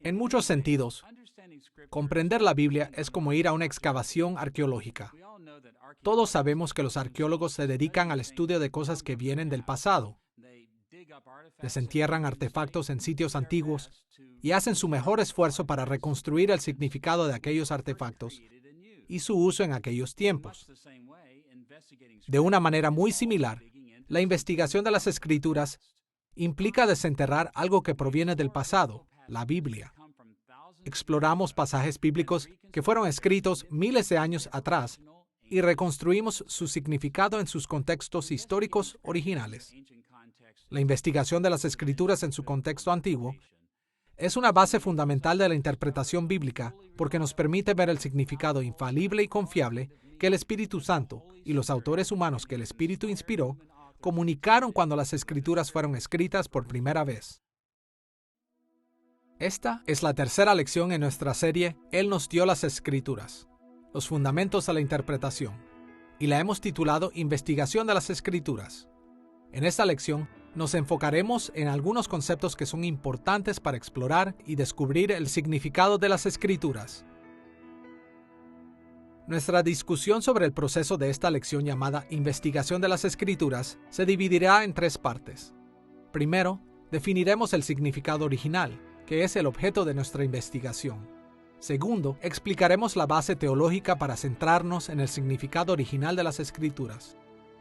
En muchos sentidos, comprender la Biblia es como ir a una excavación arqueológica. Todos sabemos que los arqueólogos se dedican al estudio de cosas que vienen del pasado. Desentierran artefactos en sitios antiguos y hacen su mejor esfuerzo para reconstruir el significado de aquellos artefactos y su uso en aquellos tiempos. De una manera muy similar, la investigación de las Escrituras implica desenterrar algo que proviene del pasado, la Biblia. Exploramos pasajes bíblicos que fueron escritos miles de años atrás y reconstruimos su significado en sus contextos históricos originales. La investigación de las Escrituras en su contexto antiguo es una base fundamental de la interpretación bíblica porque nos permite ver el significado infalible y confiable que el Espíritu Santo y los autores humanos que el Espíritu inspiró comunicaron cuando las Escrituras fueron escritas por primera vez. Esta es la tercera lección en nuestra serie Él nos dio las Escrituras, los fundamentos de la interpretación, y la hemos titulado Investigación de las Escrituras. En esta lección nos enfocaremos en algunos conceptos que son importantes para explorar y descubrir el significado de las Escrituras. Nuestra discusión sobre el proceso de esta lección llamada Investigación de las Escrituras se dividirá en tres partes. Primero, definiremos el significado original, que es el objeto de nuestra investigación. Segundo, explicaremos la base teológica para centrarnos en el significado original de las Escrituras.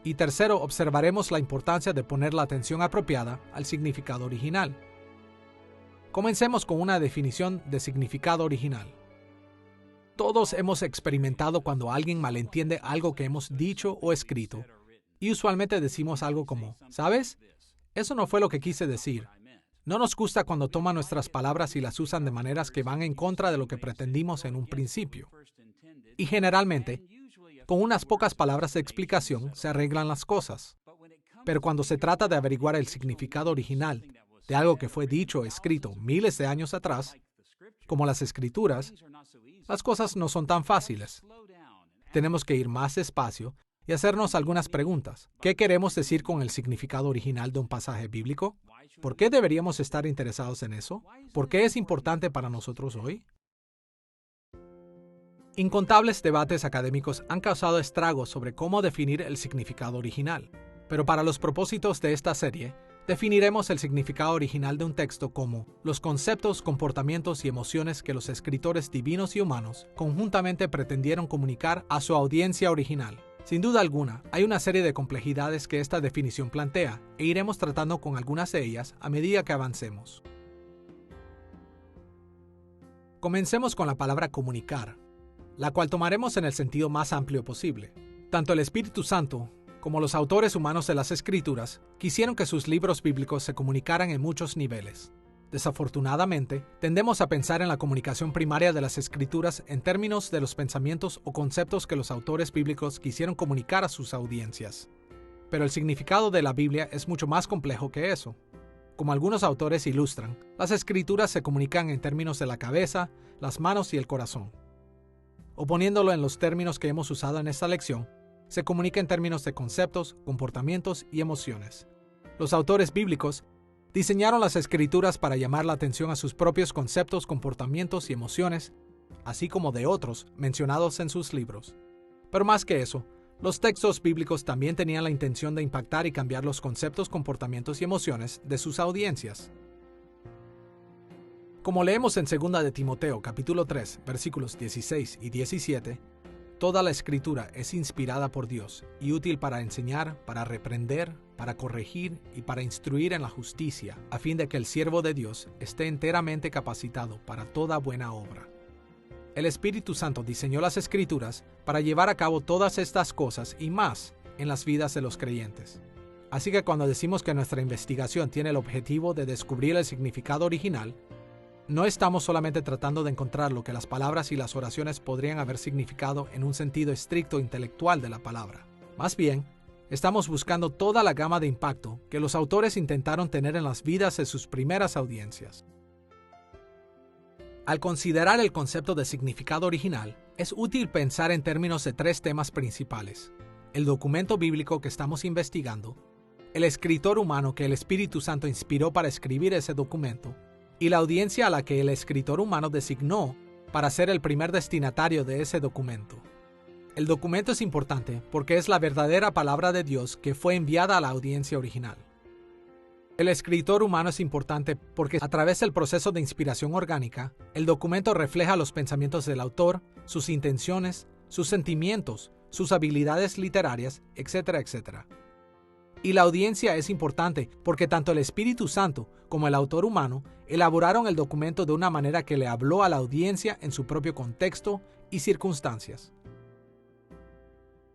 Y tercero, observaremos la importancia de poner la atención apropiada al significado original. Comencemos con una definición de significado original. Todos hemos experimentado cuando alguien malentiende algo que hemos dicho o escrito, y usualmente decimos algo como, ¿sabes? Eso no fue lo que quise decir. No nos gusta cuando toman nuestras palabras y las usan de maneras que van en contra de lo que pretendimos en un principio. Y generalmente, con unas pocas palabras de explicación se arreglan las cosas. Pero cuando se trata de averiguar el significado original de algo que fue dicho o escrito miles de años atrás, como las Escrituras, las cosas no son tan fáciles. Tenemos que ir más despacio y hacernos algunas preguntas. ¿Qué queremos decir con el significado original de un pasaje bíblico? ¿Por qué deberíamos estar interesados en eso? ¿Por qué es importante para nosotros hoy? Incontables debates académicos han causado estragos sobre cómo definir el significado original. Pero para los propósitos de esta serie, definiremos el significado original de un texto como los conceptos, comportamientos y emociones que los escritores divinos y humanos conjuntamente pretendieron comunicar a su audiencia original. Sin duda alguna, hay una serie de complejidades que esta definición plantea, e iremos tratando con algunas de ellas a medida que avancemos. Comencemos con la palabra comunicar, la cual tomaremos en el sentido más amplio posible. Tanto el Espíritu Santo como los autores humanos de las Escrituras quisieron que sus libros bíblicos se comunicaran en muchos niveles. Desafortunadamente, tendemos a pensar en la comunicación primaria de las Escrituras en términos de los pensamientos o conceptos que los autores bíblicos quisieron comunicar a sus audiencias. Pero el significado de la Biblia es mucho más complejo que eso. Como algunos autores ilustran, las Escrituras se comunican en términos de la cabeza, las manos y el corazón. O poniéndolo en los términos que hemos usado en esta lección, se comunica en términos de conceptos, comportamientos y emociones. Los autores bíblicos diseñaron las Escrituras para llamar la atención a sus propios conceptos, comportamientos y emociones, así como de otros mencionados en sus libros. Pero más que eso, los textos bíblicos también tenían la intención de impactar y cambiar los conceptos, comportamientos y emociones de sus audiencias. Como leemos en 2 de Timoteo, capítulo 3, versículos 16 y 17, toda la Escritura es inspirada por Dios y útil para enseñar, para reprender, para corregir y para instruir en la justicia, a fin de que el siervo de Dios esté enteramente capacitado para toda buena obra. El Espíritu Santo diseñó las Escrituras para llevar a cabo todas estas cosas y más en las vidas de los creyentes. Así que cuando decimos que nuestra investigación tiene el objetivo de descubrir el significado original, no estamos solamente tratando de encontrar lo que las palabras y las oraciones podrían haber significado en un sentido estricto intelectual de la palabra. Más bien, estamos buscando toda la gama de impacto que los autores intentaron tener en las vidas de sus primeras audiencias. Al considerar el concepto de significado original, es útil pensar en términos de tres temas principales: el documento bíblico que estamos investigando, el escritor humano que el Espíritu Santo inspiró para escribir ese documento, y la audiencia a la que el escritor humano designó para ser el primer destinatario de ese documento. El documento es importante porque es la verdadera palabra de Dios que fue enviada a la audiencia original. El escritor humano es importante porque a través del proceso de inspiración orgánica, el documento refleja los pensamientos del autor, sus intenciones, sus sentimientos, sus habilidades literarias, etcétera, etcétera. Y la audiencia es importante porque tanto el Espíritu Santo como el autor humano elaboraron el documento de una manera que le habló a la audiencia en su propio contexto y circunstancias.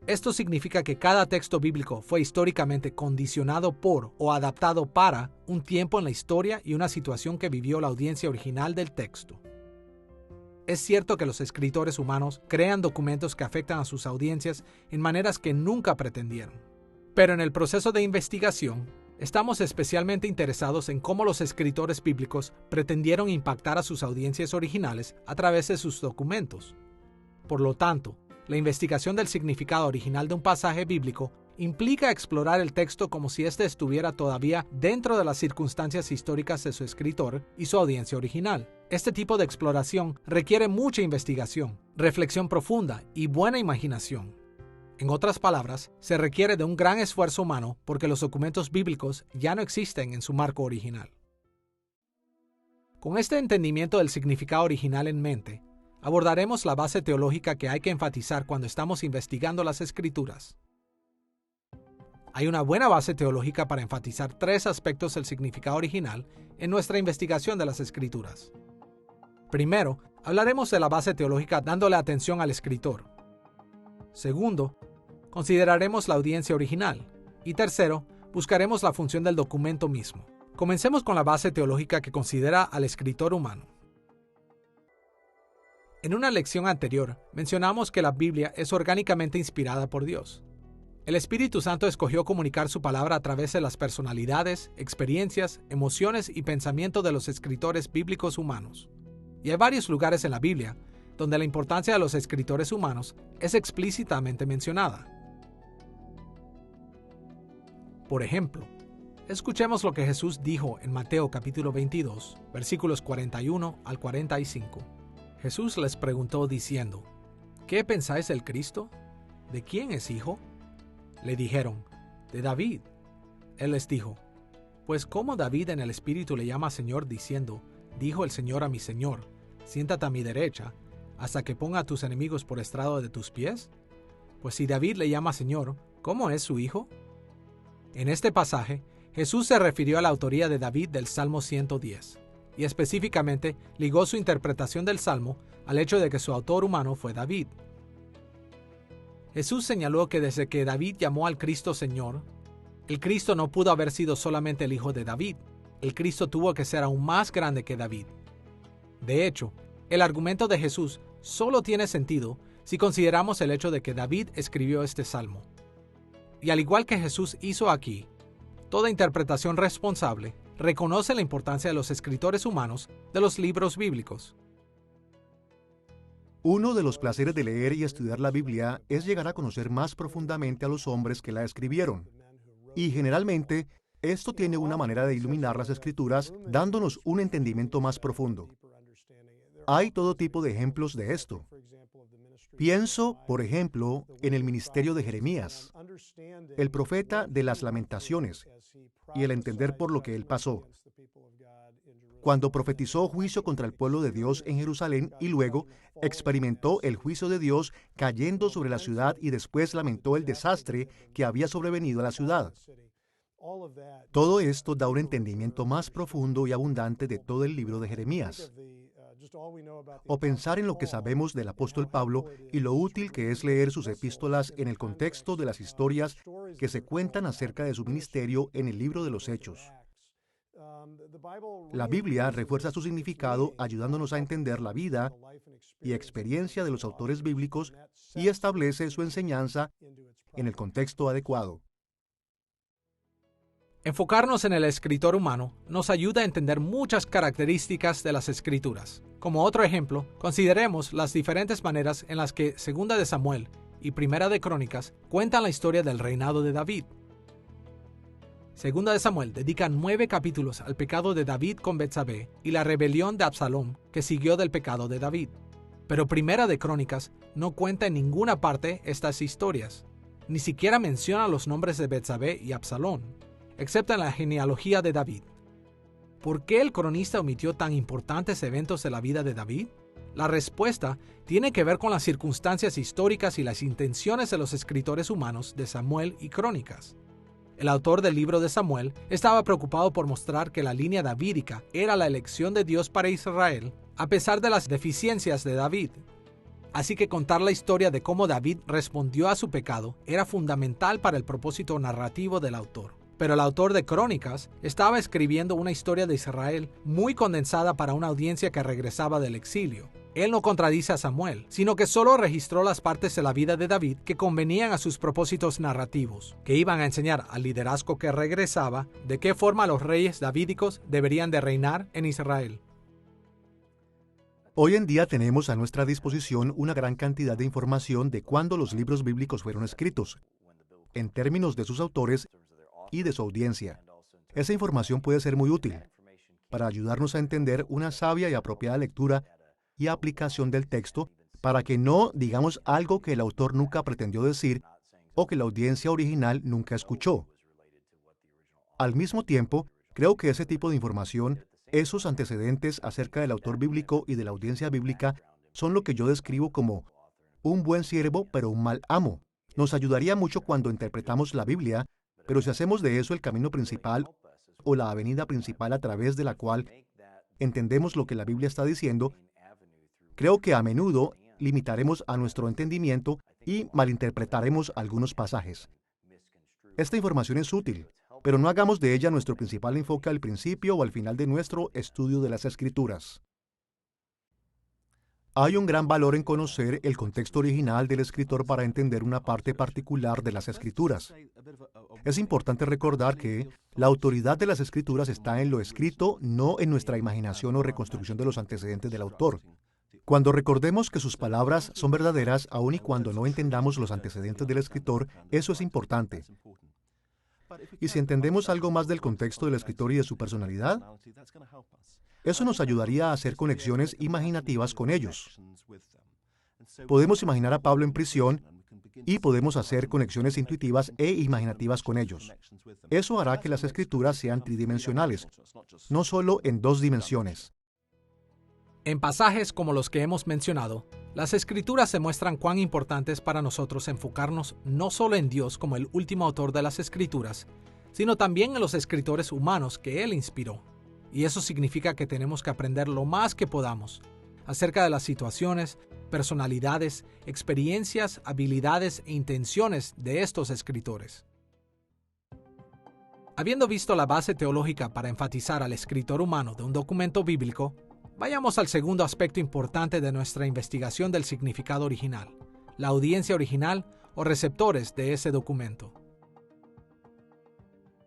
Esto significa que cada texto bíblico fue históricamente condicionado por o adaptado para un tiempo en la historia y una situación que vivió la audiencia original del texto. Es cierto que los escritores humanos crean documentos que afectan a sus audiencias en maneras que nunca pretendieron. Pero en el proceso de investigación, estamos especialmente interesados en cómo los escritores bíblicos pretendieron impactar a sus audiencias originales a través de sus documentos. Por lo tanto, la investigación del significado original de un pasaje bíblico implica explorar el texto como si éste estuviera todavía dentro de las circunstancias históricas de su escritor y su audiencia original. Este tipo de exploración requiere mucha investigación, reflexión profunda y buena imaginación. En otras palabras, se requiere de un gran esfuerzo humano porque los documentos bíblicos ya no existen en su marco original. Con este entendimiento del significado original en mente, abordaremos la base teológica que hay que enfatizar cuando estamos investigando las Escrituras. Hay una buena base teológica para enfatizar 3 aspectos del significado original en nuestra investigación de las Escrituras. Primero, hablaremos de la base teológica dándole atención al escritor. Segundo, consideraremos la audiencia original. Y tercero, buscaremos la función del documento mismo. Comencemos con la base teológica que considera al escritor humano. En una lección anterior, mencionamos que la Biblia es orgánicamente inspirada por Dios. El Espíritu Santo escogió comunicar su palabra a través de las personalidades, experiencias, emociones y pensamientos de los escritores bíblicos humanos. Y hay varios lugares en la Biblia donde la importancia de los escritores humanos es explícitamente mencionada. Por ejemplo, escuchemos lo que Jesús dijo en Mateo capítulo 22, versículos 41 al 45. Jesús les preguntó diciendo, ¿qué pensáis del Cristo? ¿De quién es hijo? Le dijeron, de David. Él les dijo, pues ¿cómo David en el Espíritu le llama Señor diciendo, dijo el Señor a mi Señor, siéntate a mi derecha, hasta que ponga a tus enemigos por estrado de tus pies? Pues si David le llama Señor, ¿cómo es su hijo? En este pasaje, Jesús se refirió a la autoría de David del Salmo 110. Y específicamente ligó su interpretación del Salmo al hecho de que su autor humano fue David. Jesús señaló que desde que David llamó al Cristo Señor, el Cristo no pudo haber sido solamente el hijo de David. El Cristo tuvo que ser aún más grande que David. De hecho, el argumento de Jesús solo tiene sentido si consideramos el hecho de que David escribió este Salmo. Y al igual que Jesús hizo aquí, toda interpretación responsable reconoce la importancia de los escritores humanos de los libros bíblicos. Uno de los placeres de leer y estudiar la Biblia es llegar a conocer más profundamente a los hombres que la escribieron. Y generalmente, esto tiene una manera de iluminar las Escrituras, dándonos un entendimiento más profundo. Hay todo tipo de ejemplos de esto. Pienso, por ejemplo, en el ministerio de Jeremías, el profeta de las Lamentaciones, y el entender por lo que él pasó. Cuando profetizó juicio contra el pueblo de Dios en Jerusalén y luego experimentó el juicio de Dios cayendo sobre la ciudad y después lamentó el desastre que había sobrevenido a la ciudad. Todo esto da un entendimiento más profundo y abundante de todo el libro de Jeremías. O pensar en lo que sabemos del apóstol Pablo y lo útil que es leer sus epístolas en el contexto de las historias que se cuentan acerca de su ministerio en el libro de los Hechos. La Biblia refuerza su significado ayudándonos a entender la vida y experiencia de los autores bíblicos y establece su enseñanza en el contexto adecuado. Enfocarnos en el escritor humano nos ayuda a entender muchas características de las Escrituras. Como otro ejemplo, consideremos las diferentes maneras en las que Segunda de Samuel y Primera de Crónicas cuentan la historia del reinado de David. Segunda de Samuel dedica 9 capítulos al pecado de David con Betsabé y la rebelión de Absalom que siguió del pecado de David. Pero Primera de Crónicas no cuenta en ninguna parte estas historias. Ni siquiera menciona los nombres de Betsabé y Absalón, excepto en la genealogía de David. ¿Por qué el cronista omitió tan importantes eventos de la vida de David? La respuesta tiene que ver con las circunstancias históricas y las intenciones de los escritores humanos de Samuel y Crónicas. El autor del libro de Samuel estaba preocupado por mostrar que la línea davídica era la elección de Dios para Israel, a pesar de las deficiencias de David. Así que contar la historia de cómo David respondió a su pecado era fundamental para el propósito narrativo del autor. Pero el autor de Crónicas estaba escribiendo una historia de Israel muy condensada para una audiencia que regresaba del exilio. Él no contradice a Samuel, sino que solo registró las partes de la vida de David que convenían a sus propósitos narrativos, que iban a enseñar al liderazgo que regresaba de qué forma los reyes davídicos deberían de reinar en Israel. Hoy en día tenemos a nuestra disposición una gran cantidad de información de cuándo los libros bíblicos fueron escritos, en términos de sus autores y de su audiencia. Esa información puede ser muy útil para ayudarnos a entender una sabia y apropiada lectura y aplicación del texto para que no digamos algo que el autor nunca pretendió decir o que la audiencia original nunca escuchó. Al mismo tiempo, creo que ese tipo de información, esos antecedentes acerca del autor bíblico y de la audiencia bíblica, son lo que yo describo como un buen siervo pero un mal amo. Nos ayudaría mucho cuando interpretamos la Biblia, pero si hacemos de eso el camino principal o la avenida principal a través de la cual entendemos lo que la Biblia está diciendo, creo que a menudo limitaremos a nuestro entendimiento y malinterpretaremos algunos pasajes. Esta información es útil, pero no hagamos de ella nuestro principal enfoque al principio o al final de nuestro estudio de las Escrituras. Hay un gran valor en conocer el contexto original del escritor para entender una parte particular de las Escrituras. Es importante recordar que la autoridad de las Escrituras está en lo escrito, no en nuestra imaginación o reconstrucción de los antecedentes del autor. Cuando recordemos que sus palabras son verdaderas, aun y cuando no entendamos los antecedentes del escritor, eso es importante. Y si entendemos algo más del contexto del escritor y de su personalidad, eso nos ayudaría a hacer conexiones imaginativas con ellos. Podemos imaginar a Pablo en prisión y podemos hacer conexiones intuitivas e imaginativas con ellos. Eso hará que las escrituras sean tridimensionales, no solo en 2 dimensiones. En pasajes como los que hemos mencionado, las Escrituras se muestran cuán importante es para nosotros enfocarnos no solo en Dios como el último autor de las Escrituras, sino también en los escritores humanos que Él inspiró. Y eso significa que tenemos que aprender lo más que podamos acerca de las situaciones, personalidades, experiencias, habilidades e intenciones de estos escritores. Habiendo visto la base teológica para enfatizar al escritor humano de un documento bíblico, vayamos al segundo aspecto importante de nuestra investigación del significado original, la audiencia original o receptores de ese documento.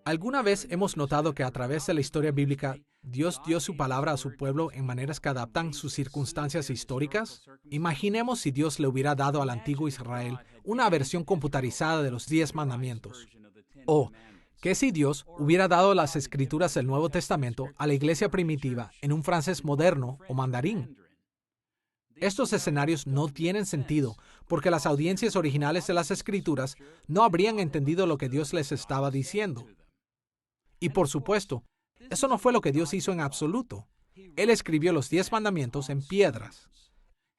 ¿Alguna vez hemos notado que a través de la historia bíblica, Dios dio su palabra a su pueblo en maneras que adaptan sus circunstancias históricas? Imaginemos si Dios le hubiera dado al antiguo Israel una versión computarizada de los 10 mandamientos. O, ¿qué si Dios hubiera dado las escrituras del Nuevo Testamento a la iglesia primitiva en un francés moderno o mandarín? Estos escenarios no tienen sentido porque las audiencias originales de las escrituras no habrían entendido lo que Dios les estaba diciendo. Y por supuesto, eso no fue lo que Dios hizo en absoluto. Él escribió los 10 mandamientos en piedras.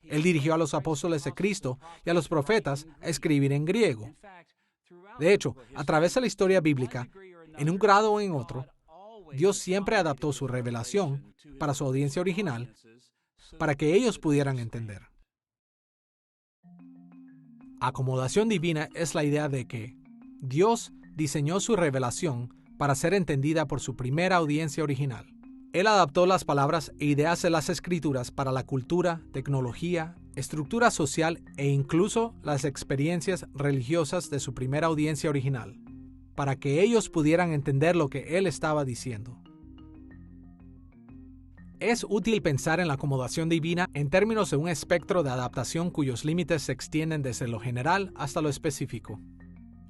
Él dirigió a los apóstoles de Cristo y a los profetas a escribir en griego. De hecho, a través de la historia bíblica, en un grado o en otro, Dios siempre adaptó su revelación para su audiencia original para que ellos pudieran entender. Acomodación divina es la idea de que Dios diseñó su revelación para ser entendida por su primera audiencia original. Él adaptó las palabras e ideas de las escrituras para la cultura, tecnología, estructura social e incluso las experiencias religiosas de su primera audiencia original, para que ellos pudieran entender lo que Él estaba diciendo. Es útil pensar en la acomodación divina en términos de un espectro de adaptación cuyos límites se extienden desde lo general hasta lo específico.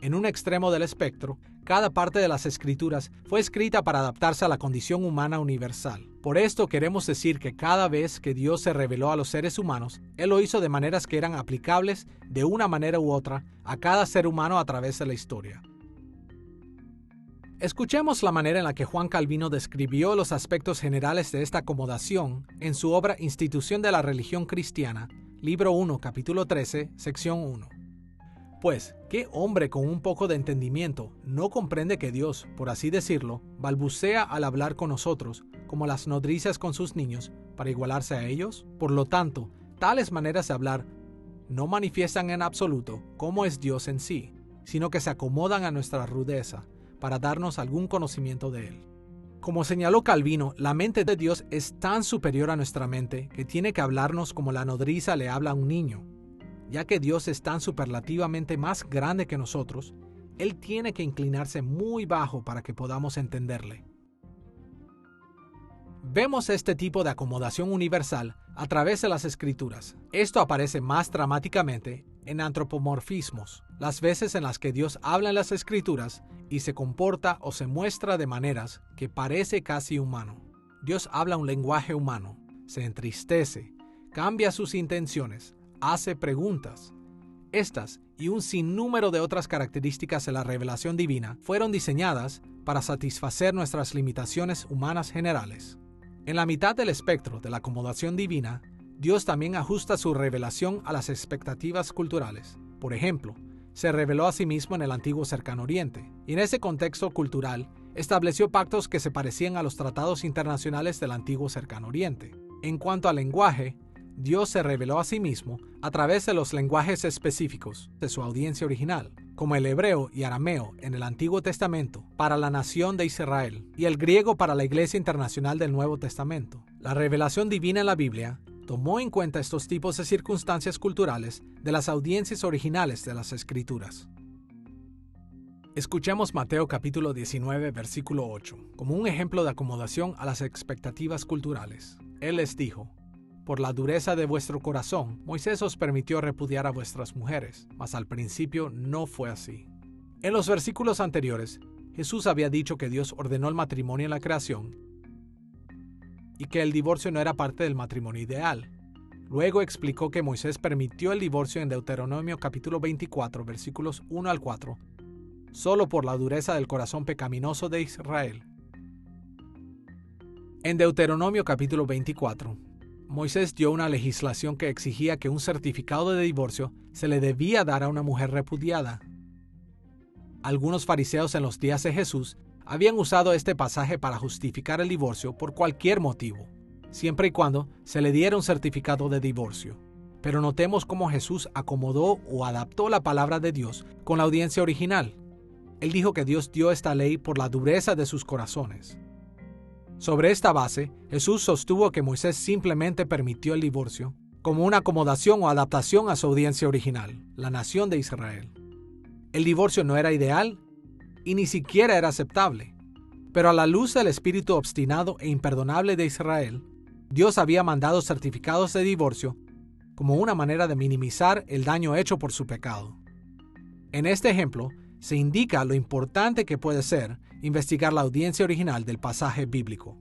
En un extremo del espectro, cada parte de las Escrituras fue escrita para adaptarse a la condición humana universal. Por esto queremos decir que cada vez que Dios se reveló a los seres humanos, Él lo hizo de maneras que eran aplicables de una manera u otra a cada ser humano a través de la historia. Escuchemos la manera en la que Juan Calvino describió los aspectos generales de esta acomodación en su obra Institución de la Religión Cristiana, libro 1, capítulo 13, sección 1. Pues, ¿qué hombre con un poco de entendimiento no comprende que Dios, por así decirlo, balbucea al hablar con nosotros, como las nodrizas con sus niños, para igualarse a ellos? Por lo tanto, tales maneras de hablar no manifiestan en absoluto cómo es Dios en sí, sino que se acomodan a nuestra rudeza, para darnos algún conocimiento de Él. Como señaló Calvino, la mente de Dios es tan superior a nuestra mente que tiene que hablarnos como la nodriza le habla a un niño. Ya que Dios es tan superlativamente más grande que nosotros, Él tiene que inclinarse muy bajo para que podamos entenderle. Vemos este tipo de acomodación universal a través de las Escrituras. Esto aparece más dramáticamente en antropomorfismos, las veces en las que Dios habla en las Escrituras y se comporta o se muestra de maneras que parece casi humano. Dios habla un lenguaje humano, se entristece, cambia sus intenciones, hace preguntas. Estas y un sinnúmero de otras características de la revelación divina fueron diseñadas para satisfacer nuestras limitaciones humanas generales. En la mitad del espectro de la acomodación divina, Dios también ajusta su revelación a las expectativas culturales. Por ejemplo, se reveló a sí mismo en el antiguo Cercano Oriente, y en ese contexto cultural estableció pactos que se parecían a los tratados internacionales del antiguo Cercano Oriente. En cuanto al lenguaje, Dios se reveló a sí mismo a través de los lenguajes específicos de su audiencia original, como el hebreo y arameo en el Antiguo Testamento para la nación de Israel y el griego para la Iglesia Internacional del Nuevo Testamento. La revelación divina en la Biblia tomó en cuenta estos tipos de circunstancias culturales de las audiencias originales de las Escrituras. Escuchemos Mateo capítulo 19, versículo 8, como un ejemplo de acomodación a las expectativas culturales. Él les dijo: Por la dureza de vuestro corazón, Moisés os permitió repudiar a vuestras mujeres, mas al principio no fue así. En los versículos anteriores, Jesús había dicho que Dios ordenó el matrimonio en la creación y que el divorcio no era parte del matrimonio ideal. Luego explicó que Moisés permitió el divorcio en Deuteronomio capítulo 24, versículos 1 al 4, solo por la dureza del corazón pecaminoso de Israel. En Deuteronomio capítulo 24, Moisés dio una legislación que exigía que un certificado de divorcio se le debía dar a una mujer repudiada. Algunos fariseos en los días de Jesús habían usado este pasaje para justificar el divorcio por cualquier motivo, siempre y cuando se le diera un certificado de divorcio. Pero notemos cómo Jesús acomodó o adaptó la palabra de Dios con la audiencia original. Él dijo que Dios dio esta ley por la dureza de sus corazones. Sobre esta base, Jesús sostuvo que Moisés simplemente permitió el divorcio como una acomodación o adaptación a su audiencia original, la nación de Israel. El divorcio no era ideal y ni siquiera era aceptable, pero a la luz del espíritu obstinado e imperdonable de Israel, Dios había mandado certificados de divorcio como una manera de minimizar el daño hecho por su pecado. En este ejemplo, se indica lo importante que puede ser investigar la audiencia original del pasaje bíblico.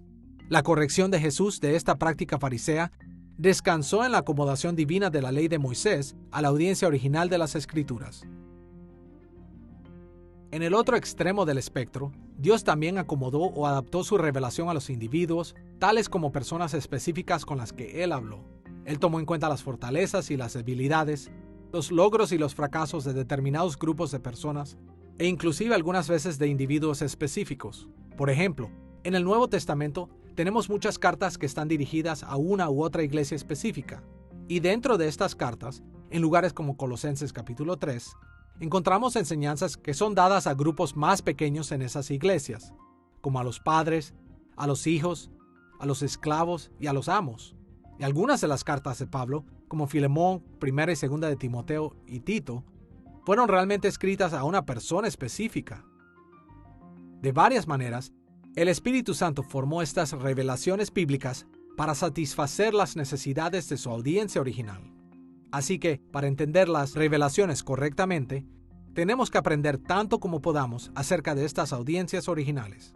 La corrección de Jesús de esta práctica farisea descansó en la acomodación divina de la ley de Moisés a la audiencia original de las Escrituras. En el otro extremo del espectro, Dios también acomodó o adaptó su revelación a los individuos, tales como personas específicas con las que Él habló. Él tomó en cuenta las fortalezas y las debilidades, los logros y los fracasos de determinados grupos de personas, e inclusive algunas veces de individuos específicos. Por ejemplo, en el Nuevo Testamento tenemos muchas cartas que están dirigidas a una u otra iglesia específica, y dentro de estas cartas, en lugares como Colosenses capítulo 3, encontramos enseñanzas que son dadas a grupos más pequeños en esas iglesias, como a los padres, a los hijos, a los esclavos y a los amos. Y algunas de las cartas de Pablo, como Filemón, Primera y Segunda de Timoteo y Tito, fueron realmente escritas a una persona específica. De varias maneras, el Espíritu Santo formó estas revelaciones bíblicas para satisfacer las necesidades de su audiencia original. Así que, para entender las revelaciones correctamente, tenemos que aprender tanto como podamos acerca de estas audiencias originales.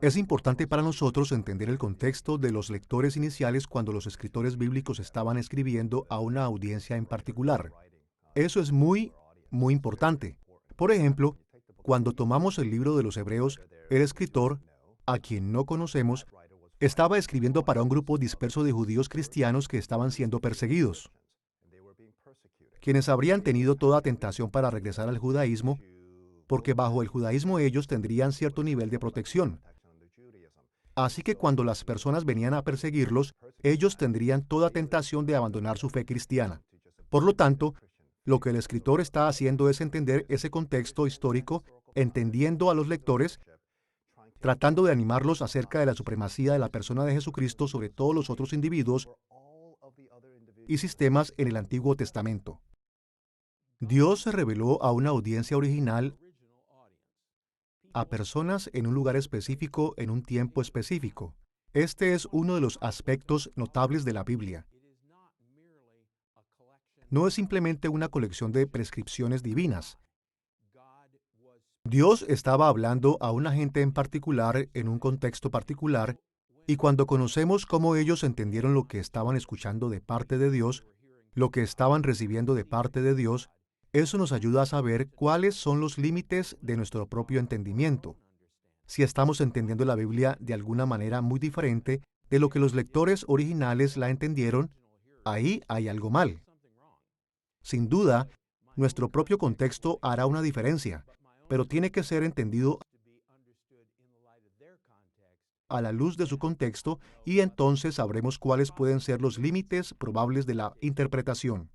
Es importante para nosotros entender el contexto de los lectores iniciales cuando los escritores bíblicos estaban escribiendo a una audiencia en particular. Eso es muy importante. Por ejemplo, cuando tomamos el libro de los Hebreos, el escritor, a quien no conocemos, estaba escribiendo para un grupo disperso de judíos cristianos que estaban siendo perseguidos, quienes habrían tenido toda tentación para regresar al judaísmo, porque bajo el judaísmo ellos tendrían cierto nivel de protección. Así que cuando las personas venían a perseguirlos, ellos tendrían toda tentación de abandonar su fe cristiana. Por lo tanto, lo que el escritor está haciendo es entender ese contexto histórico, entendiendo a los lectores, tratando de animarlos acerca de la supremacía de la persona de Jesucristo sobre todos los otros individuos y sistemas en el Antiguo Testamento. Dios se reveló a una audiencia original, a personas en un lugar específico en un tiempo específico. Este es uno de los aspectos notables de la Biblia. No es simplemente una colección de prescripciones divinas. Dios estaba hablando a una gente en particular en un contexto particular, y cuando conocemos cómo ellos entendieron lo que estaban escuchando de parte de Dios, lo que estaban recibiendo de parte de Dios, eso nos ayuda a saber cuáles son los límites de nuestro propio entendimiento. Si estamos entendiendo la Biblia de alguna manera muy diferente de lo que los lectores originales la entendieron, ahí hay algo mal. Sin duda, nuestro propio contexto hará una diferencia, pero tiene que ser entendido a la luz de su contexto y entonces sabremos cuáles pueden ser los límites probables de la interpretación.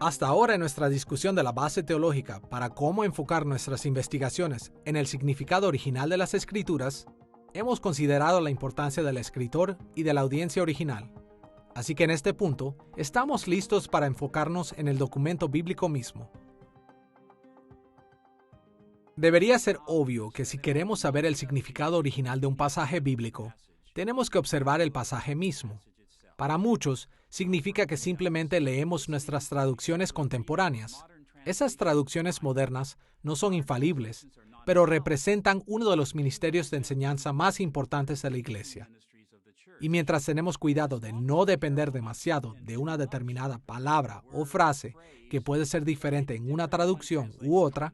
Hasta ahora en nuestra discusión de la base teológica para cómo enfocar nuestras investigaciones en el significado original de las Escrituras, hemos considerado la importancia del escritor y de la audiencia original. Así que en este punto, estamos listos para enfocarnos en el documento bíblico mismo. Debería ser obvio que si queremos saber el significado original de un pasaje bíblico, tenemos que observar el pasaje mismo. Para muchos, significa que simplemente leemos nuestras traducciones contemporáneas. Esas traducciones modernas no son infalibles, pero representan uno de los ministerios de enseñanza más importantes de la Iglesia. Y mientras tenemos cuidado de no depender demasiado de una determinada palabra o frase que puede ser diferente en una traducción u otra,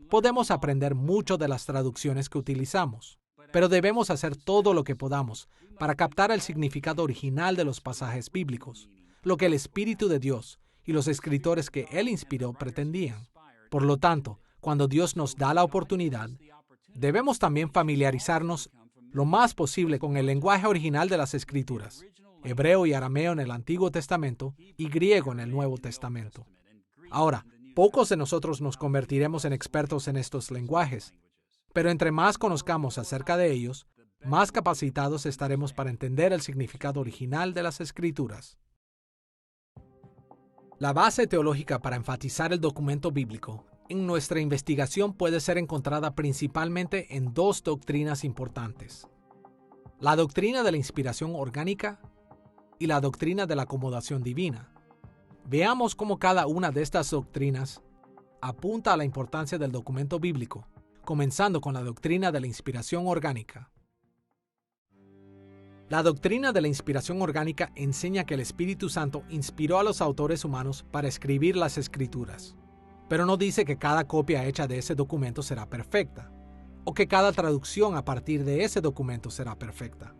podemos aprender mucho de las traducciones que utilizamos, pero debemos hacer todo lo que podamos para captar el significado original de los pasajes bíblicos, lo que el Espíritu de Dios y los escritores que Él inspiró pretendían. Por lo tanto, cuando Dios nos da la oportunidad, debemos también familiarizarnos lo más posible con el lenguaje original de las Escrituras, hebreo y arameo en el Antiguo Testamento y griego en el Nuevo Testamento. Ahora, pocos de nosotros nos convertiremos en expertos en estos lenguajes, pero entre más conozcamos acerca de ellos, más capacitados estaremos para entender el significado original de las Escrituras. La base teológica para enfatizar el documento bíblico en nuestra investigación puede ser encontrada principalmente en dos doctrinas importantes: la doctrina de la inspiración orgánica y la doctrina de la acomodación divina. Veamos cómo cada una de estas doctrinas apunta a la importancia del documento bíblico, comenzando con la doctrina de la inspiración orgánica. La doctrina de la inspiración orgánica enseña que el Espíritu Santo inspiró a los autores humanos para escribir las Escrituras, pero no dice que cada copia hecha de ese documento será perfecta, o que cada traducción a partir de ese documento será perfecta.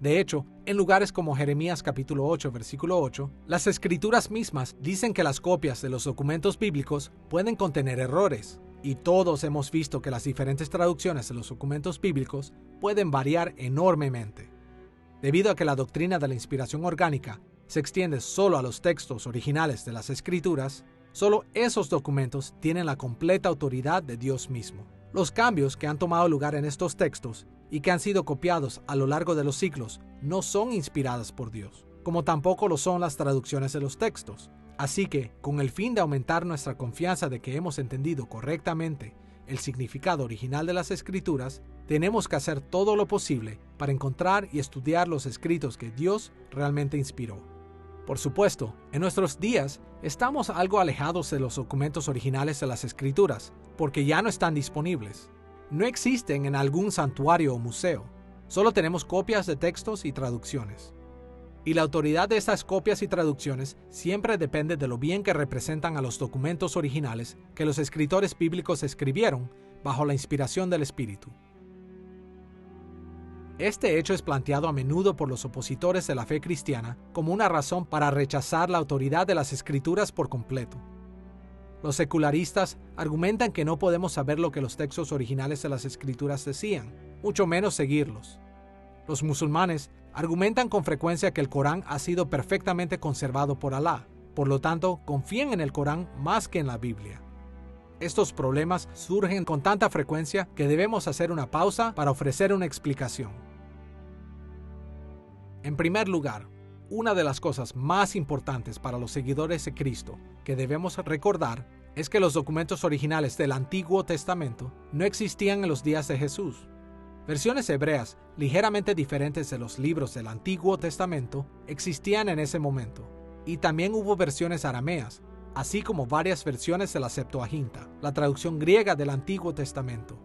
De hecho, en lugares como Jeremías capítulo 8, versículo 8, las Escrituras mismas dicen que las copias de los documentos bíblicos pueden contener errores, y todos hemos visto que las diferentes traducciones de los documentos bíblicos pueden variar enormemente. Debido a que la doctrina de la inspiración orgánica se extiende solo a los textos originales de las Escrituras, solo esos documentos tienen la completa autoridad de Dios mismo. Los cambios que han tomado lugar en estos textos y que han sido copiados a lo largo de los siglos no son inspiradas por Dios, como tampoco lo son las traducciones de los textos. Así que, con el fin de aumentar nuestra confianza de que hemos entendido correctamente el significado original de las Escrituras, tenemos que hacer todo lo posible para encontrar y estudiar los escritos que Dios realmente inspiró. Por supuesto, en nuestros días estamos algo alejados de los documentos originales de las Escrituras, porque ya no están disponibles. No existen en algún santuario o museo. Solo tenemos copias de textos y traducciones. Y la autoridad de estas copias y traducciones siempre depende de lo bien que representan a los documentos originales que los escritores bíblicos escribieron bajo la inspiración del Espíritu. Este hecho es planteado a menudo por los opositores de la fe cristiana como una razón para rechazar la autoridad de las Escrituras por completo. Los secularistas argumentan que no podemos saber lo que los textos originales de las Escrituras decían, mucho menos seguirlos. Los musulmanes argumentan con frecuencia que el Corán ha sido perfectamente conservado por Alá, por lo tanto confían en el Corán más que en la Biblia. Estos problemas surgen con tanta frecuencia que debemos hacer una pausa para ofrecer una explicación. En primer lugar, una de las cosas más importantes para los seguidores de Cristo que debemos recordar es que los documentos originales del Antiguo Testamento no existían en los días de Jesús. Versiones hebreas ligeramente diferentes de los libros del Antiguo Testamento existían en ese momento, y también hubo versiones arameas, así como varias versiones de la Septuaginta, la traducción griega del Antiguo Testamento.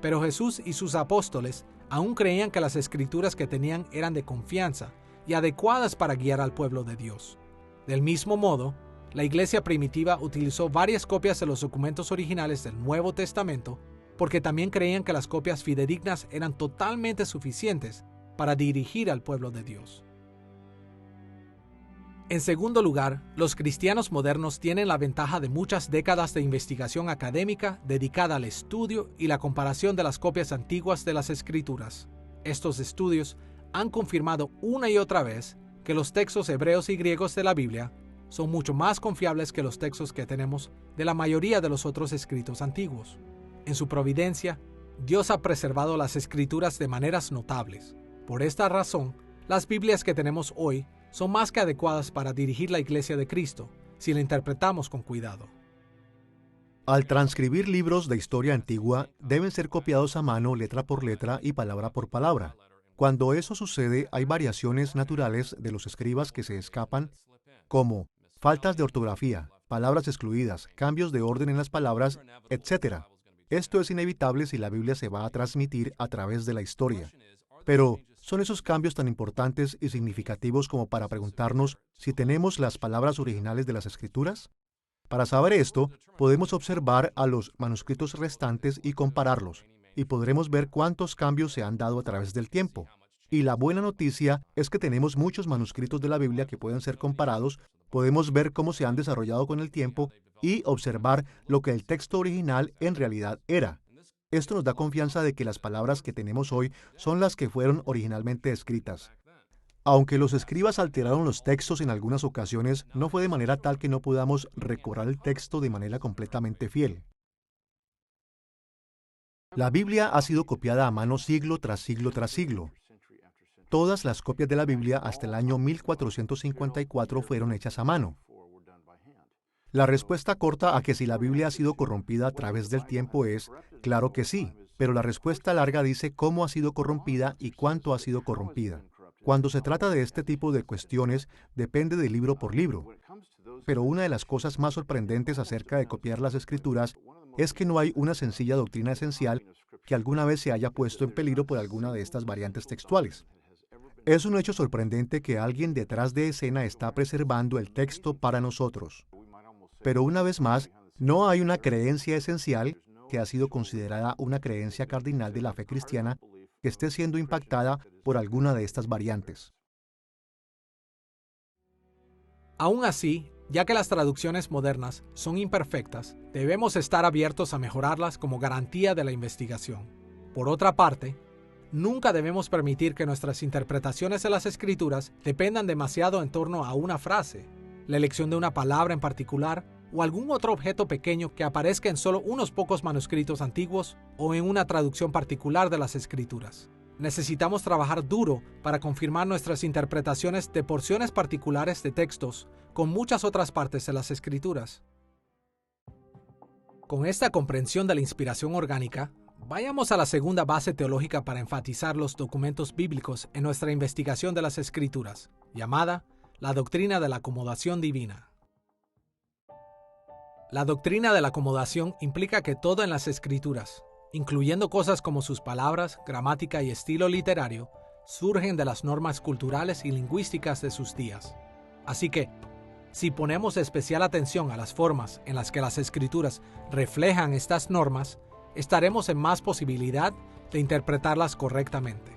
Pero Jesús y sus apóstoles aún creían que las escrituras que tenían eran de confianza y adecuadas para guiar al pueblo de Dios. Del mismo modo, la iglesia primitiva utilizó varias copias de los documentos originales del Nuevo Testamento porque también creían que las copias fidedignas eran totalmente suficientes para dirigir al pueblo de Dios. En segundo lugar, los cristianos modernos tienen la ventaja de muchas décadas de investigación académica dedicada al estudio y la comparación de las copias antiguas de las Escrituras. Estos estudios han confirmado una y otra vez que los textos hebreos y griegos de la Biblia son mucho más confiables que los textos que tenemos de la mayoría de los otros escritos antiguos. En su providencia, Dios ha preservado las Escrituras de maneras notables. Por esta razón, las Biblias que tenemos hoy son más que adecuadas para dirigir la Iglesia de Cristo, si la interpretamos con cuidado. Al transcribir libros de historia antigua, deben ser copiados a mano letra por letra y palabra por palabra. Cuando eso sucede, hay variaciones naturales de los escribas que se escapan, como faltas de ortografía, palabras excluidas, cambios de orden en las palabras, etc. Esto es inevitable si la Biblia se va a transmitir a través de la historia. Pero, ¿son esos cambios tan importantes y significativos como para preguntarnos si tenemos las palabras originales de las Escrituras? Para saber esto, podemos observar a los manuscritos restantes y compararlos, y podremos ver cuántos cambios se han dado a través del tiempo. Y la buena noticia es que tenemos muchos manuscritos de la Biblia que pueden ser comparados, podemos ver cómo se han desarrollado con el tiempo y observar lo que el texto original en realidad era. Esto nos da confianza de que las palabras que tenemos hoy son las que fueron originalmente escritas. Aunque los escribas alteraron los textos en algunas ocasiones, no fue de manera tal que no podamos recobrar el texto de manera completamente fiel. La Biblia ha sido copiada a mano siglo tras siglo tras siglo. Todas las copias de la Biblia hasta el año 1454 fueron hechas a mano. La respuesta corta a que si la Biblia ha sido corrompida a través del tiempo es, claro que sí, pero la respuesta larga dice cómo ha sido corrompida y cuánto ha sido corrompida. Cuando se trata de este tipo de cuestiones, depende de libro por libro. Pero una de las cosas más sorprendentes acerca de copiar las Escrituras es que no hay una sencilla doctrina esencial que alguna vez se haya puesto en peligro por alguna de estas variantes textuales. Es un hecho sorprendente que alguien detrás de escena está preservando el texto para nosotros. Pero una vez más, no hay una creencia esencial que ha sido considerada una creencia cardinal de la fe cristiana que esté siendo impactada por alguna de estas variantes. Aún así, ya que las traducciones modernas son imperfectas, debemos estar abiertos a mejorarlas como garantía de la investigación. Por otra parte, nunca debemos permitir que nuestras interpretaciones de las Escrituras dependan demasiado en torno a una frase, la elección de una palabra en particular o algún otro objeto pequeño que aparezca en solo unos pocos manuscritos antiguos o en una traducción particular de las Escrituras. Necesitamos trabajar duro para confirmar nuestras interpretaciones de porciones particulares de textos con muchas otras partes de las Escrituras. Con esta comprensión de la inspiración orgánica, vayamos a la segunda base teológica para enfatizar los documentos bíblicos en nuestra investigación de las Escrituras, llamada la doctrina de la acomodación divina. La doctrina de la acomodación implica que todo en las Escrituras, incluyendo cosas como sus palabras, gramática y estilo literario, surgen de las normas culturales y lingüísticas de sus días. Así que, si ponemos especial atención a las formas en las que las Escrituras reflejan estas normas, estaremos en más posibilidad de interpretarlas correctamente.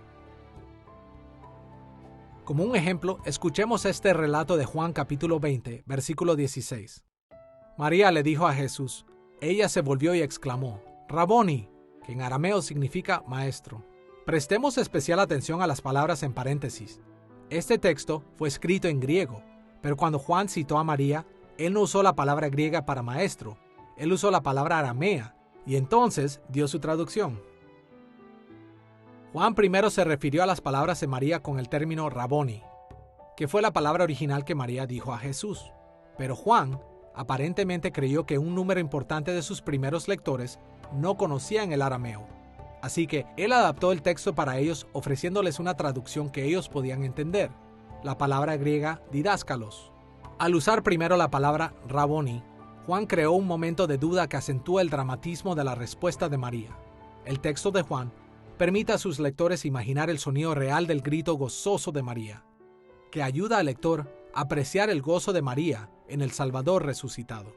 Como un ejemplo, escuchemos este relato de Juan capítulo 20, versículo 16. María le dijo a Jesús, ella se volvió y exclamó, Raboni, que en arameo significa maestro. Prestemos especial atención a las palabras en paréntesis. Este texto fue escrito en griego, pero cuando Juan citó a María, él no usó la palabra griega para maestro, él usó la palabra aramea, y entonces dio su traducción. Juan primero se refirió a las palabras de María con el término Raboni, que fue la palabra original que María dijo a Jesús. Pero Juan aparentemente creyó que un número importante de sus primeros lectores no conocían el arameo. Así que él adaptó el texto para ellos ofreciéndoles una traducción que ellos podían entender, la palabra griega didáskalos. Al usar primero la palabra Raboni, Juan creó un momento de duda que acentúa el dramatismo de la respuesta de María. El texto de Juan permite a sus lectores imaginar el sonido real del grito gozoso de María, que ayuda al lector a apreciar el gozo de María en el Salvador resucitado.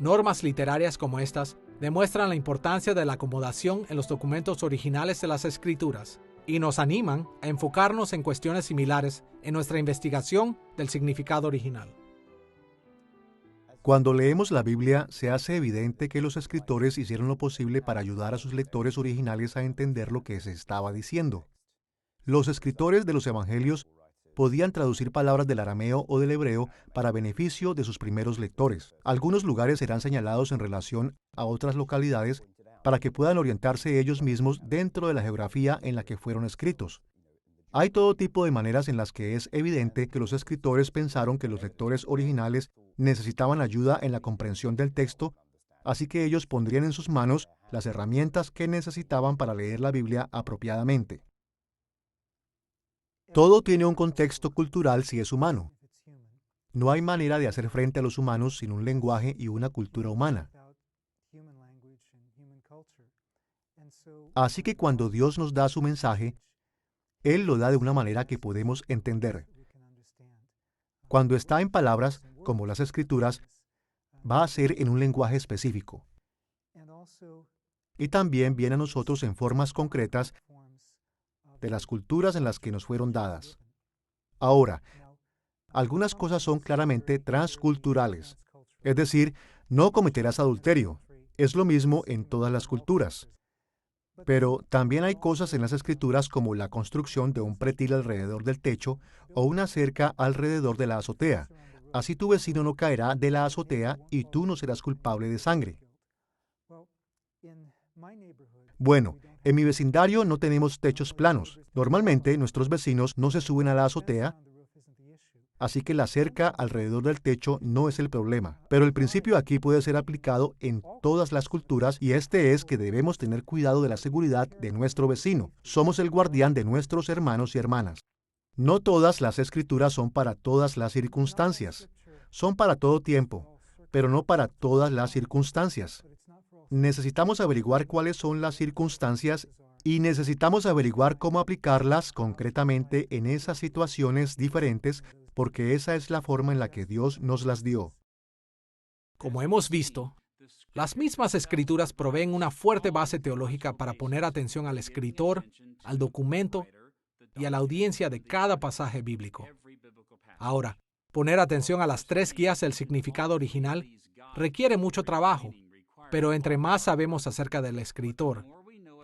Normas literarias como estas demuestran la importancia de la acomodación en los documentos originales de las Escrituras y nos animan a enfocarnos en cuestiones similares en nuestra investigación del significado original. Cuando leemos la Biblia, se hace evidente que los escritores hicieron lo posible para ayudar a sus lectores originales a entender lo que se estaba diciendo. Los escritores de los evangelios podían traducir palabras del arameo o del hebreo para beneficio de sus primeros lectores. Algunos lugares serán señalados en relación a otras localidades para que puedan orientarse ellos mismos dentro de la geografía en la que fueron escritos. Hay todo tipo de maneras en las que es evidente que los escritores pensaron que los lectores originales necesitaban ayuda en la comprensión del texto, así que ellos pondrían en sus manos las herramientas que necesitaban para leer la Biblia apropiadamente. Todo tiene un contexto cultural si es humano. No hay manera de hacer frente a los humanos sin un lenguaje y una cultura humana. Así que cuando Dios nos da su mensaje, Él lo da de una manera que podemos entender. Cuando está en palabras, como las Escrituras, va a ser en un lenguaje específico. Y también viene a nosotros en formas concretas de las culturas en las que nos fueron dadas. Ahora, algunas cosas son claramente transculturales, es decir, no cometerás adulterio. Es lo mismo en todas las culturas. Pero también hay cosas en las Escrituras como la construcción de un pretil alrededor del techo o una cerca alrededor de la azotea. Así tu vecino no caerá de la azotea y tú no serás culpable de sangre. Bueno, en mi vecindario no tenemos techos planos. Normalmente nuestros vecinos no se suben a la azotea, así que la cerca alrededor del techo no es el problema. Pero el principio aquí puede ser aplicado en todas las culturas y este es que debemos tener cuidado de la seguridad de nuestro vecino. Somos el guardián de nuestros hermanos y hermanas. No todas las Escrituras son para todas las circunstancias. Son para todo tiempo, pero no para todas las circunstancias. Necesitamos averiguar cuáles son las circunstancias y necesitamos averiguar cómo aplicarlas concretamente en esas situaciones diferentes, porque esa es la forma en la que Dios nos las dio. Como hemos visto, las mismas Escrituras proveen una fuerte base teológica para poner atención al escritor, al documento y a la audiencia de cada pasaje bíblico. Ahora, poner atención a las tres guías del significado original requiere mucho trabajo, pero entre más sabemos acerca del escritor,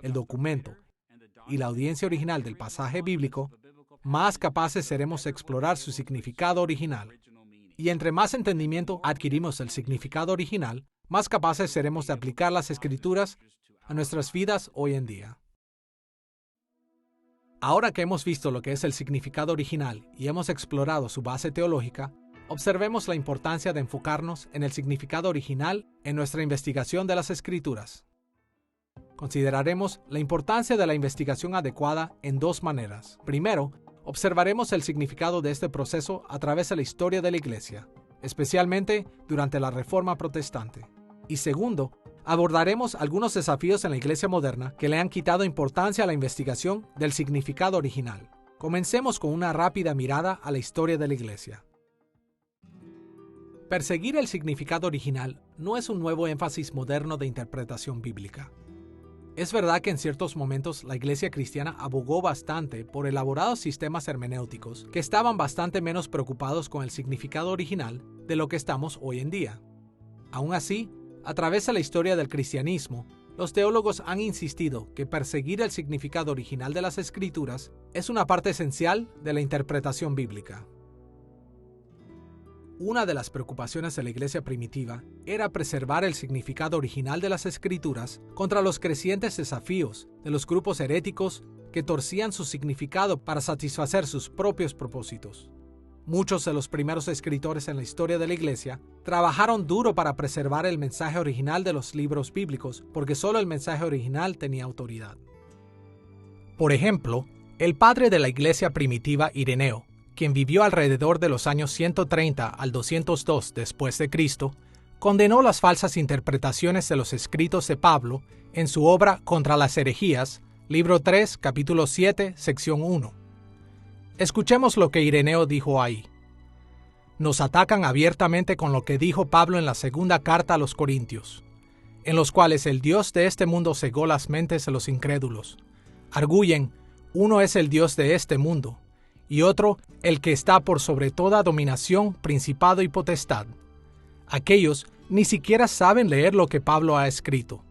el documento y la audiencia original del pasaje bíblico, más capaces seremos de explorar su significado original. Y entre más entendimiento adquirimos del significado original, más capaces seremos de aplicar las Escrituras a nuestras vidas hoy en día. Ahora que hemos visto lo que es el significado original y hemos explorado su base teológica, observemos la importancia de enfocarnos en el significado original en nuestra investigación de las Escrituras. Consideraremos la importancia de la investigación adecuada en dos maneras. Primero, observaremos el significado de este proceso a través de la historia de la Iglesia, especialmente durante la Reforma Protestante. Y segundo, abordaremos algunos desafíos en la Iglesia moderna que le han quitado importancia a la investigación del significado original. Comencemos con una rápida mirada a la historia de la Iglesia. Perseguir el significado original no es un nuevo énfasis moderno de interpretación bíblica. Es verdad que en ciertos momentos la Iglesia cristiana abogó bastante por elaborados sistemas hermenéuticos que estaban bastante menos preocupados con el significado original de lo que estamos hoy en día. Aún así, a través de la historia del cristianismo, los teólogos han insistido que perseguir el significado original de las Escrituras es una parte esencial de la interpretación bíblica. Una de las preocupaciones de la Iglesia primitiva era preservar el significado original de las Escrituras contra los crecientes desafíos de los grupos heréticos que torcían su significado para satisfacer sus propios propósitos. Muchos de los primeros escritores en la historia de la Iglesia trabajaron duro para preservar el mensaje original de los libros bíblicos, porque solo el mensaje original tenía autoridad. Por ejemplo, el padre de la Iglesia primitiva, Ireneo, quien vivió alrededor de los años 130 al 202 después de Cristo, condenó las falsas interpretaciones de los escritos de Pablo en su obra Contra las herejías, libro 3, capítulo 7, sección 1. Escuchemos lo que Ireneo dijo ahí. Nos atacan abiertamente con lo que dijo Pablo en la segunda carta a los Corintios, en los cuales el Dios de este mundo cegó las mentes de los incrédulos. Arguyen, uno es el Dios de este mundo, y otro, el que está por sobre toda dominación, principado y potestad. Aquellos ni siquiera saben leer lo que Pablo ha escrito.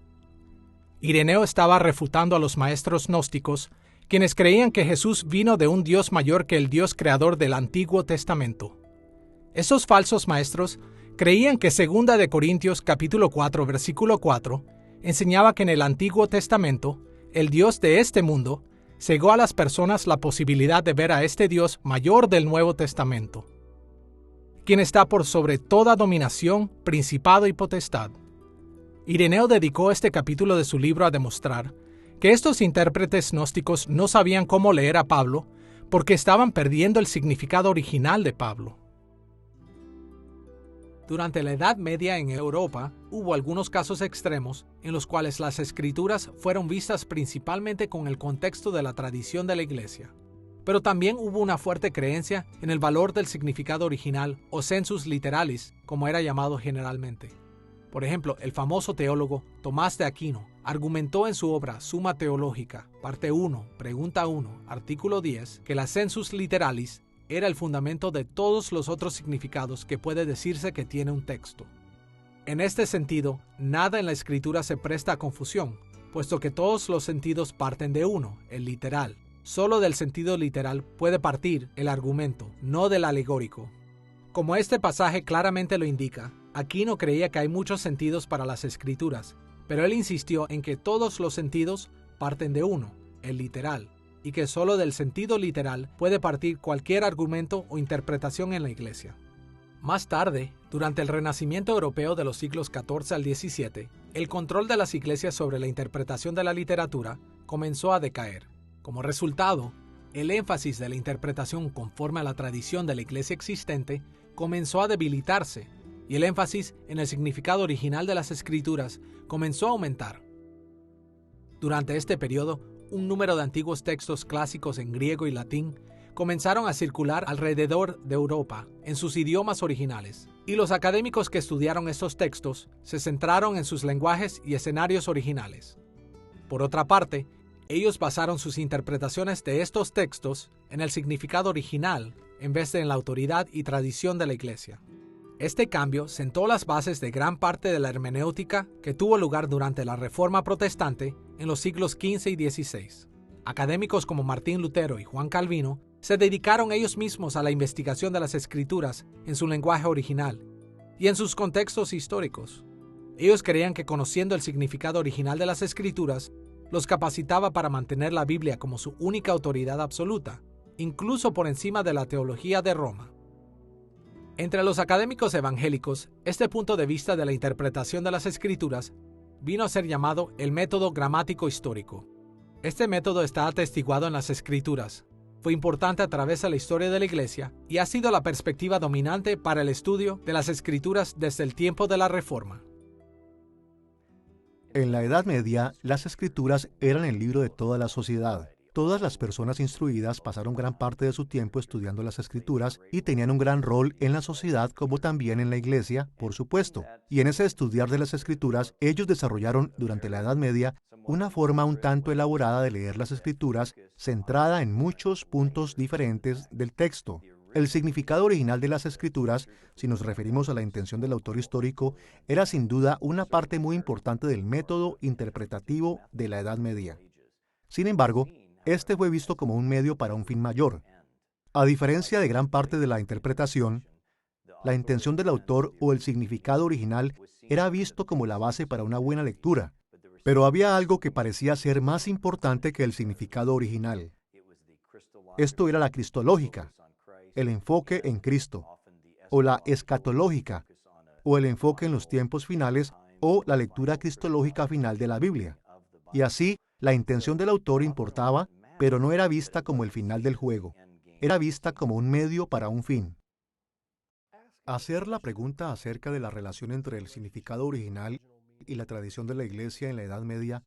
Ireneo estaba refutando a los maestros gnósticos, quienes creían que Jesús vino de un Dios mayor que el Dios creador del Antiguo Testamento. Esos falsos maestros creían que 2 de Corintios capítulo 4, versículo 4, enseñaba que en el Antiguo Testamento, el Dios de este mundo cegó a las personas la posibilidad de ver a este Dios mayor del Nuevo Testamento, quien está por sobre toda dominación, principado y potestad. Ireneo dedicó este capítulo de su libro a demostrar que estos intérpretes gnósticos no sabían cómo leer a Pablo porque estaban perdiendo el significado original de Pablo. Durante la Edad Media en Europa, hubo algunos casos extremos en los cuales las Escrituras fueron vistas principalmente con el contexto de la tradición de la Iglesia. Pero también hubo una fuerte creencia en el valor del significado original o sensus literalis, como era llamado generalmente. Por ejemplo, el famoso teólogo Tomás de Aquino argumentó en su obra Summa Theologica, parte 1, pregunta 1, artículo 10, que la sensus literalis era el fundamento de todos los otros significados que puede decirse que tiene un texto. En este sentido, nada en la Escritura se presta a confusión, puesto que todos los sentidos parten de uno, el literal. Solo del sentido literal puede partir el argumento, no del alegórico. Como este pasaje claramente lo indica, Aquino creía que hay muchos sentidos para las Escrituras, pero él insistió en que todos los sentidos parten de uno, el literal, y que solo del sentido literal puede partir cualquier argumento o interpretación en la Iglesia. Más tarde, durante el Renacimiento europeo de los siglos XIV al XVII, el control de las iglesias sobre la interpretación de la literatura comenzó a decaer. Como resultado, el énfasis de la interpretación conforme a la tradición de la Iglesia existente comenzó a debilitarse, y el énfasis en el significado original de las Escrituras comenzó a aumentar. Durante este periodo, un número de antiguos textos clásicos en griego y latín comenzaron a circular alrededor de Europa en sus idiomas originales, y los académicos que estudiaron estos textos se centraron en sus lenguajes y escenarios originales. Por otra parte, ellos basaron sus interpretaciones de estos textos en el significado original en vez de en la autoridad y tradición de la Iglesia. Este cambio sentó las bases de gran parte de la hermenéutica que tuvo lugar durante la Reforma Protestante en los siglos XV y XVI. Académicos como Martín Lutero y Juan Calvino se dedicaron ellos mismos a la investigación de las Escrituras en su lenguaje original y en sus contextos históricos. Ellos creían que conociendo el significado original de las Escrituras los capacitaba para mantener la Biblia como su única autoridad absoluta, incluso por encima de la teología de Roma. Entre los académicos evangélicos, este punto de vista de la interpretación de las Escrituras vino a ser llamado el método gramático histórico. Este método está atestiguado en las Escrituras, fue importante a través de la historia de la Iglesia y ha sido la perspectiva dominante para el estudio de las Escrituras desde el tiempo de la Reforma. En la Edad Media, las Escrituras eran el libro de toda la sociedad. Todas las personas instruidas pasaron gran parte de su tiempo estudiando las Escrituras y tenían un gran rol en la sociedad como también en la Iglesia, por supuesto. Y en ese estudiar de las Escrituras, ellos desarrollaron durante la Edad Media una forma un tanto elaborada de leer las Escrituras, centrada en muchos puntos diferentes del texto. El significado original de las Escrituras, si nos referimos a la intención del autor histórico, era sin duda una parte muy importante del método interpretativo de la Edad Media. Sin embargo, este fue visto como un medio para un fin mayor. A diferencia de gran parte de la interpretación, la intención del autor o el significado original era visto como la base para una buena lectura, pero había algo que parecía ser más importante que el significado original. Esto era la cristológica, el enfoque en Cristo, o la escatológica, o el enfoque en los tiempos finales, o la lectura cristológica final de la Biblia. Y así, la intención del autor importaba, pero no era vista como el final del juego. Era vista como un medio para un fin. Hacer la pregunta acerca de la relación entre el significado original y la tradición de la Iglesia en la Edad Media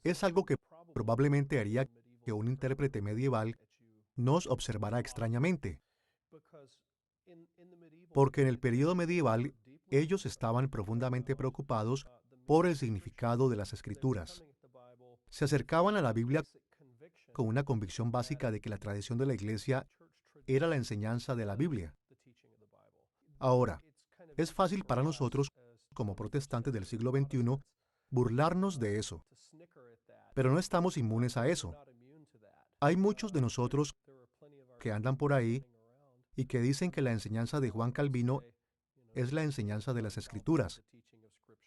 es algo que probablemente haría que un intérprete medieval nos observara extrañamente. Porque en el período medieval ellos estaban profundamente preocupados por el significado de las Escrituras. Se acercaban a la Biblia con una convicción básica de que la tradición de la Iglesia era la enseñanza de la Biblia. Ahora, es fácil para nosotros, como protestantes del siglo XXI, burlarnos de eso. Pero no estamos inmunes a eso. Hay muchos de nosotros que andan por ahí y que dicen que la enseñanza de Juan Calvino es la enseñanza de las Escrituras,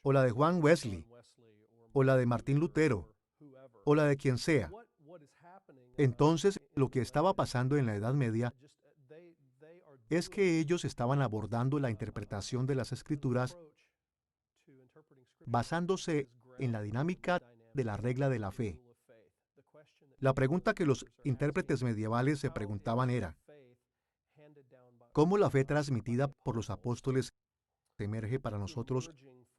o la de Juan Wesley, o la de Martín Lutero, o la de quien sea. Entonces, lo que estaba pasando en la Edad Media es que ellos estaban abordando la interpretación de las Escrituras basándose en la dinámica de la regla de la fe. La pregunta que los intérpretes medievales se preguntaban era, ¿cómo la fe transmitida por los apóstoles emerge para nosotros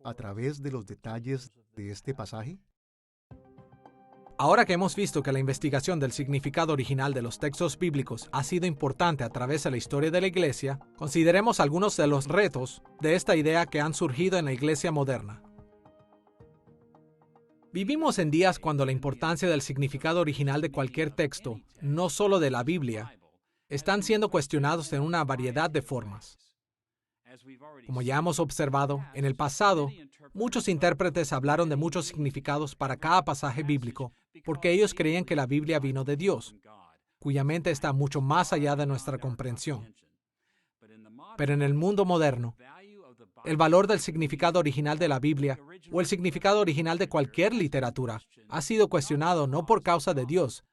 a través de los detalles de este pasaje? Ahora que hemos visto que la investigación del significado original de los textos bíblicos ha sido importante a través de la historia de la Iglesia, consideremos algunos de los retos de esta idea que han surgido en la Iglesia moderna. Vivimos en días cuando la importancia del significado original de cualquier texto, no solo de la Biblia, están siendo cuestionados en una variedad de formas. Como ya hemos observado, en el pasado, muchos intérpretes hablaron de muchos significados para cada pasaje bíblico, porque ellos creían que la Biblia vino de Dios, cuya mente está mucho más allá de nuestra comprensión. Pero en el mundo moderno, el valor del significado original de la Biblia o el significado original de cualquier literatura ha sido cuestionado no por causa de Dios,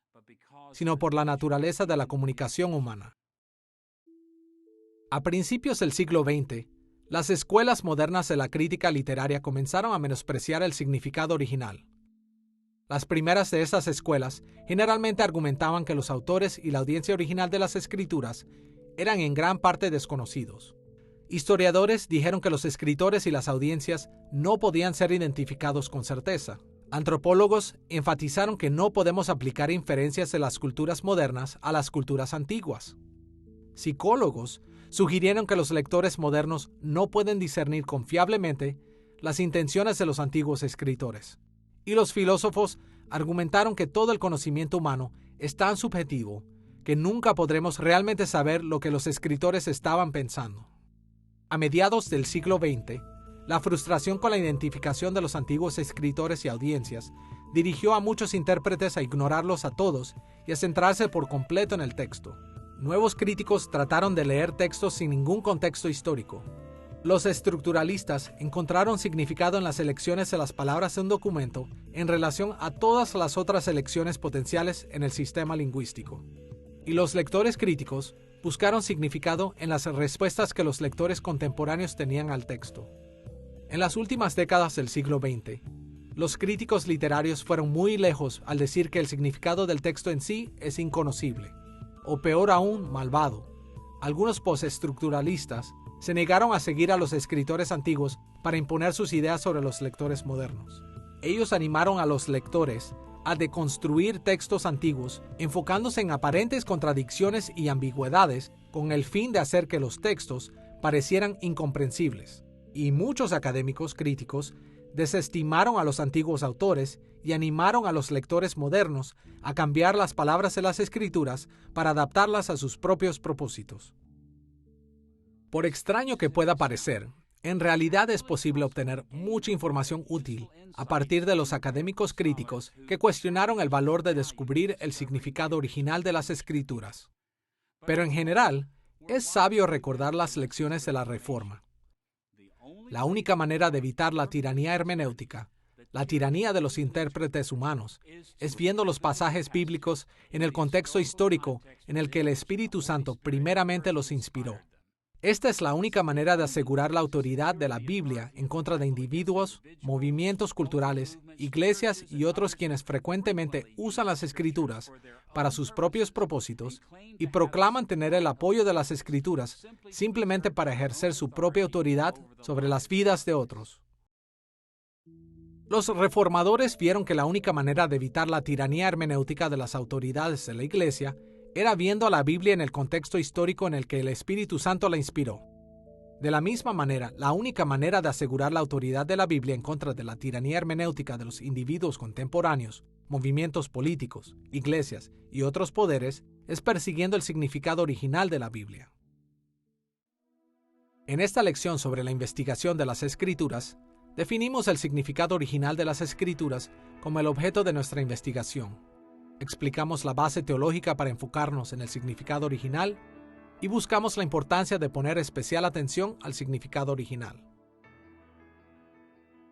sino por la naturaleza de la comunicación humana. A principios del siglo XX, las escuelas modernas de la crítica literaria comenzaron a menospreciar el significado original. Las primeras de estas escuelas generalmente argumentaban que los autores y la audiencia original de las escrituras eran en gran parte desconocidos. Historiadores dijeron que los escritores y las audiencias no podían ser identificados con certeza. Antropólogos enfatizaron que no podemos aplicar inferencias de las culturas modernas a las culturas antiguas. Psicólogos sugirieron que los lectores modernos no pueden discernir confiablemente las intenciones de los antiguos escritores. Y los filósofos argumentaron que todo el conocimiento humano es tan subjetivo que nunca podremos realmente saber lo que los escritores estaban pensando. A mediados del siglo XX, la frustración con la identificación de los antiguos escritores y audiencias dirigió a muchos intérpretes a ignorarlos a todos y a centrarse por completo en el texto. Nuevos críticos trataron de leer textos sin ningún contexto histórico. Los estructuralistas encontraron significado en las elecciones de las palabras de un documento en relación a todas las otras elecciones potenciales en el sistema lingüístico. Y los lectores críticos buscaron significado en las respuestas que los lectores contemporáneos tenían al texto. En las últimas décadas del siglo XX, Los críticos literarios fueron muy lejos al decir que el significado del texto en sí es inconocible, o peor aún, malvado. Algunos postestructuralistas se negaron a seguir a los escritores antiguos para imponer sus ideas sobre los lectores modernos. Ellos animaron a los lectores a deconstruir textos antiguos, enfocándose en aparentes contradicciones y ambigüedades con el fin de hacer que los textos parecieran incomprensibles. Y muchos académicos críticos desestimaron a los antiguos autores y animaron a los lectores modernos a cambiar las palabras de las Escrituras para adaptarlas a sus propios propósitos. Por extraño que pueda parecer, en realidad es posible obtener mucha información útil a partir de los académicos críticos que cuestionaron el valor de descubrir el significado original de las Escrituras. Pero en general, es sabio recordar las lecciones de la Reforma. La única manera de evitar la tiranía hermenéutica, la tiranía de los intérpretes humanos, es viendo los pasajes bíblicos en el contexto histórico en el que el Espíritu Santo primeramente los inspiró. Esta es la única manera de asegurar la autoridad de la Biblia en contra de individuos, movimientos culturales, iglesias y otros quienes frecuentemente usan las Escrituras para sus propios propósitos y proclaman tener el apoyo de las Escrituras simplemente para ejercer su propia autoridad sobre las vidas de otros. Los reformadores vieron que la única manera de evitar la tiranía hermenéutica de las autoridades de la Iglesia era viendo a la Biblia en el contexto histórico en el que el Espíritu Santo la inspiró. De la misma manera, la única manera de asegurar la autoridad de la Biblia en contra de la tiranía hermenéutica de los individuos contemporáneos, movimientos políticos, iglesias y otros poderes es persiguiendo el significado original de la Biblia. En esta lección sobre la investigación de las Escrituras, definimos el significado original de las Escrituras como el objeto de nuestra investigación. Explicamos la base teológica para enfocarnos en el significado original y buscamos la importancia de poner especial atención al significado original.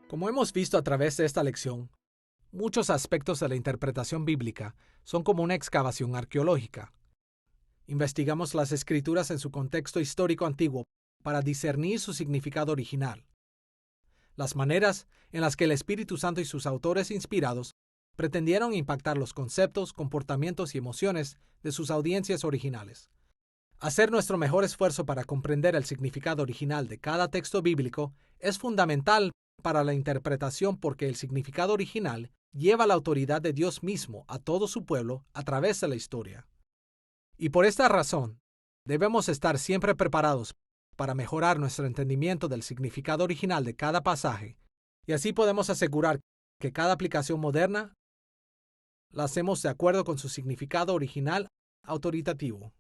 Como hemos visto a través de esta lección, muchos aspectos de la interpretación bíblica son como una excavación arqueológica. Investigamos las Escrituras en su contexto histórico antiguo para discernir su significado original. Las maneras en las que el Espíritu Santo y sus autores inspirados pretendieron impactar los conceptos, comportamientos y emociones de sus audiencias originales. Hacer nuestro mejor esfuerzo para comprender el significado original de cada texto bíblico es fundamental para la interpretación porque el significado original lleva la autoridad de Dios mismo a todo su pueblo a través de la historia. Y por esta razón, debemos estar siempre preparados para mejorar nuestro entendimiento del significado original de cada pasaje, y así podemos asegurar que cada aplicación moderna la hacemos de acuerdo con su significado original autoritativo.